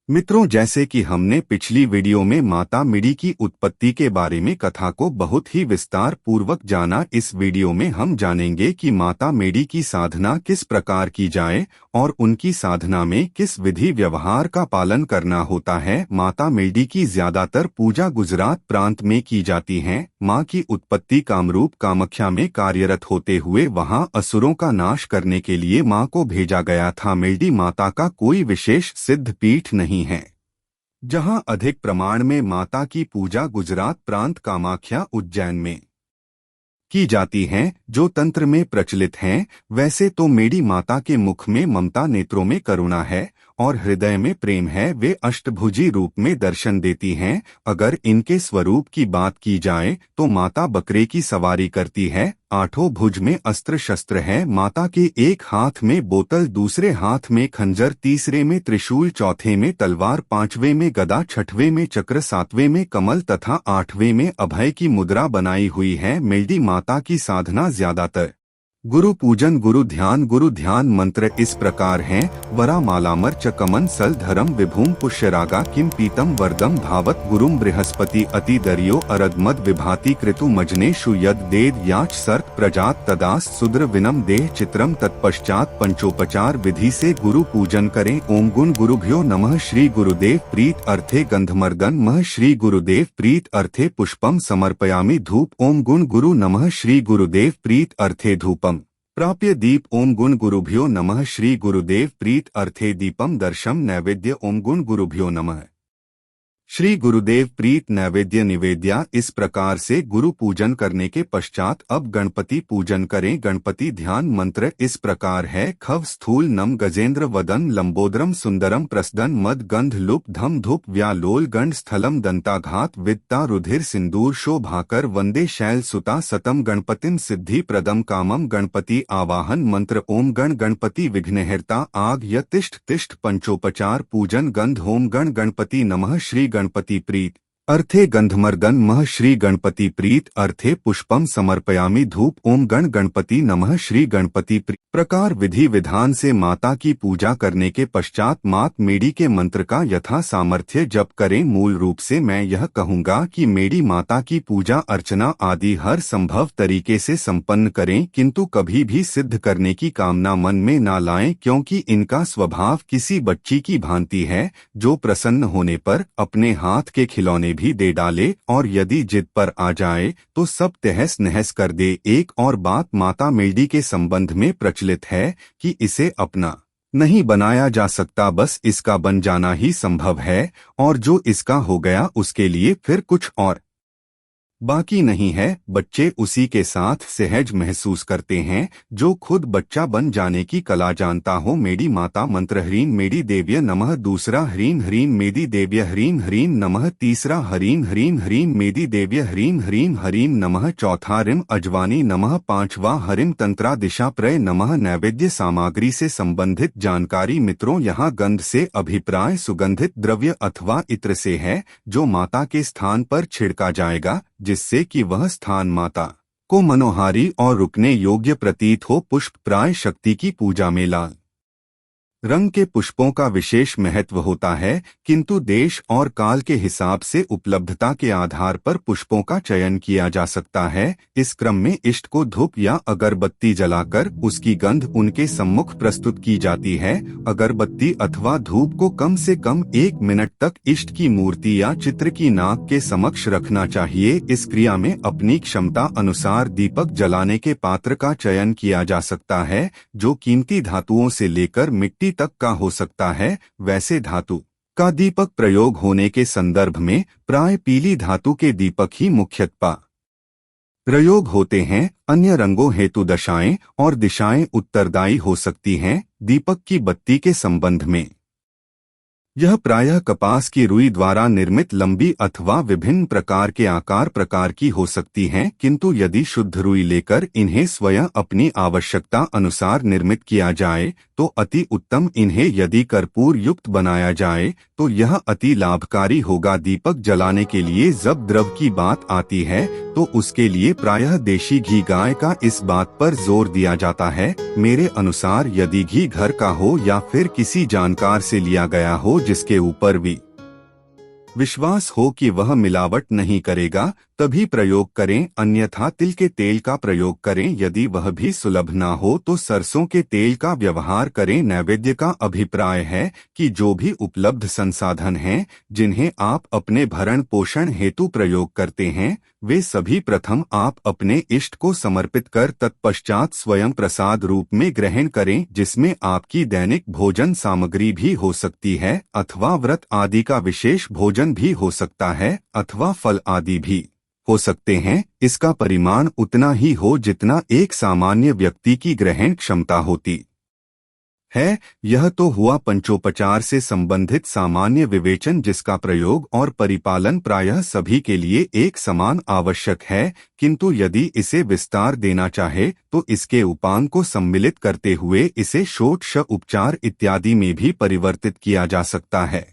मित्रों, जैसे कि हमने पिछली वीडियो में माता मेडी की उत्पत्ति के बारे में कथा को बहुत ही विस्तार पूर्वक जाना, इस वीडियो में हम जानेंगे कि माता मेडी की साधना किस प्रकार की जाए और उनकी साधना में किस विधि व्यवहार का पालन करना होता है। माता मेडी की ज्यादातर पूजा गुजरात प्रांत में की जाती है। माँ की उत्पत्ति कामरूप कामाख्या में कार्यरत होते हुए वहां असुरों का नाश करने के लिए माँ को भेजा गया था। मेडी माता का कोई विशेष सिद्ध पीठ नहीं है जहां अधिक प्रमाण में माता की पूजा गुजरात प्रांत कामाख्या उज्जैन में की जाती हैं, जो तंत्र में प्रचलित हैं। वैसे तो मेडी माता के मुख में ममता, नेत्रों में करुणा है और हृदय में प्रेम है। वे अष्टभुजी रूप में दर्शन देती हैं। अगर इनके स्वरूप की बात की जाए तो माता बकरे की सवारी करती है। आठों भुज में अस्त्र शस्त्र है। माता के एक हाथ में बोतल, दूसरे हाथ में खंजर, तीसरे में त्रिशूल, चौथे में तलवार, पांचवें में गदा, छठवें में चक्र, सातवें में कमल तथा आठवें में अभय की मुद्रा बनाई हुई है। मेडी माता की साधना ज्यादातर गुरु पूजन, गुरु ध्यान मंत्र इस प्रकार हैं। वरा मालामर च कमन सल धरम विभूम पुष्यरागा किम पीतम वरदम धावत गुरुम बृहस्पति अति दरियो अरदमद विभाति कृतु मजने शु यद देद याच सर्क प्रजात तदास सुद्र विनम देह चित्रम। तत्पश्चात पंचोपचार विधि से गुरु पूजन करें। ओम गुण गुरुभ्यो नमः। श्री गुरुदेव प्रीत अर्थे गंधमर्दन मह। श्री गुरुदेव प्रीत अर्थे पुष्पम समर्पयामि धूप। ओम गुण गुरु नमः। श्री गुरुदेव प्रीत अर्थे धूपम प्राप्य दीप। ओम गुण गुरुभ्यो नमः। श्री गुरुदेव प्रीत अर्थे दीपम दर्शम नैवेद्य। ओम गुण गुरुभ्यो नमः। श्री गुरुदेव प्रीत नैवेद्य निवेद्या। इस प्रकार से गुरु पूजन करने के पश्चात अब गणपति पूजन करें। गणपति ध्यान मंत्र इस प्रकार है। खव स्थूल नम गजेंद्र वदन लंबोदरम सुंदरम प्रसदन मद गंध लुप धम धुप व्यालोल गंड स्थलम दंताघात वित्ता रुधिर सिंदूर शोभाकर वंदे शैल सुता सतम गणपतिम सिद्धि प्रदम कामम। गणपति आवाहन मंत्र। ओम गण गणपति विघ्नहर्ता आग य तिष्ठ तिष्ठ। पंचोपचार पूजन गंध। ओम गण गणपति नमः। श्री गणपति प्रीत अर्थे गंधमर्दन मह। श्री गणपति प्रीत अर्थे पुष्पम समर्पयामि धूप। ओम गण गणपति नमः। श्री गणपति प्रकार विधि विधान से माता की पूजा करने के पश्चात मात मेडी के मंत्र का यथा सामर्थ्य जप करें। मूल रूप से मैं यह कहूँगा कि मेडी माता की पूजा अर्चना आदि हर संभव तरीके से संपन्न करें, किंतु कभी भी सिद्ध करने की कामना मन में न लाएं, क्योंकि इनका स्वभाव किसी बच्ची की भांति है जो प्रसन्न होने पर अपने हाथ के खिलौने भी दे डाले और यदि जिद पर आ जाए तो सब तहस नहस कर दे। एक और बात माता मेडी के संबंध में प्रचलित है कि इसे अपना नहीं बनाया जा सकता, बस इसका बन जाना ही संभव है, और जो इसका हो गया उसके लिए फिर कुछ और बाकी नहीं है। बच्चे उसी के साथ सहज महसूस करते हैं जो खुद बच्चा बन जाने की कला जानता हो। मेडी माता मंत्र। ह्रीं मेडी देव्य नमः। दूसरा ह्रीं ह्रीं मेदी देव्य ह्रीं ह्रीं नमः। तीसरा ह्रीं ह्रीं ह्रीं मेदी देव्य ह्रीं ह्रीं ह्रीं नमः। चौथा ह्रीं अजवानी नमः। पांचवा ह्रीं तंत्रा दिशा प्रय नमः। नैवेद्य सामग्री से संबंधित जानकारी। मित्रों, यहाँ गंध से अभिप्राय सुगंधित द्रव्य अथवा इत्र से है जो माता के स्थान पर छिड़का जाएगा, जिससे कि वह स्थान माता को मनोहारी और रुकने योग्य प्रतीत हो। पुष्प प्राय शक्ति की पूजा में लाल रंग के पुष्पों का विशेष महत्व होता है, किंतु देश और काल के हिसाब से उपलब्धता के आधार पर पुष्पों का चयन किया जा सकता है। इस क्रम में इष्ट को धूप या अगरबत्ती जलाकर उसकी गंध उनके सम्मुख प्रस्तुत की जाती है। अगरबत्ती अथवा धूप को कम से कम 1 मिनट तक इष्ट की मूर्ति या चित्र की नाक के समक्ष रखना चाहिए। इस क्रिया में अपनी क्षमता अनुसार दीपक जलाने के पात्र का चयन किया जा सकता है, जो कीमती धातुओं से लेकर मिट्टी तक का हो सकता है। वैसे धातु का दीपक प्रयोग होने के संदर्भ में प्राय पीली धातु के दीपक ही मुख्यतः प्रयोग होते हैं। अन्य रंगों हेतु दशाएं और दिशाएं उत्तरदायी हो सकती हैं। दीपक की बत्ती के संबंध में यह प्रायः कपास की रुई द्वारा निर्मित लंबी अथवा विभिन्न प्रकार के आकार प्रकार की हो सकती हैं, किंतु यदि शुद्ध रुई लेकर इन्हें स्वयं अपनी आवश्यकता अनुसार निर्मित किया जाए तो अति उत्तम। इन्हें यदि कर्पूर युक्त बनाया जाए तो यह अति लाभकारी होगा। दीपक जलाने के लिए जब द्रव्य की बात आती है तो उसके लिए प्रायः देशी घी गाय का इस बात पर जोर दिया जाता है। मेरे अनुसार यदि घी घर का हो या फिर किसी जानकार से लिया गया हो जिसके ऊपर भी विश्वास हो कि वह मिलावट नहीं करेगा, तभी प्रयोग करें, अन्यथा तिल के तेल का प्रयोग करें। यदि वह भी सुलभ ना हो तो सरसों के तेल का व्यवहार करें। नैवेद्य का अभिप्राय है कि जो भी उपलब्ध संसाधन हैं जिन्हें आप अपने भरण पोषण हेतु प्रयोग करते हैं वे सभी प्रथम आप अपने इष्ट को समर्पित कर तत्पश्चात स्वयं प्रसाद रूप में ग्रहण करें, जिसमें आपकी दैनिक भोजन सामग्री भी हो सकती है अथवा व्रत आदि का विशेष भोजन भी हो सकता है अथवा फल आदि भी हो सकते हैं। इसका परिमाण उतना ही हो जितना एक सामान्य व्यक्ति की ग्रहण क्षमता होती है। यह तो हुआ पंचोपचार से संबंधित सामान्य विवेचन जिसका प्रयोग और परिपालन प्रायः सभी के लिए एक समान आवश्यक है, किंतु यदि इसे विस्तार देना चाहे तो इसके उपांग को सम्मिलित करते हुए इसे षोडश उपचार इत्यादि में भी परिवर्तित किया जा सकता है।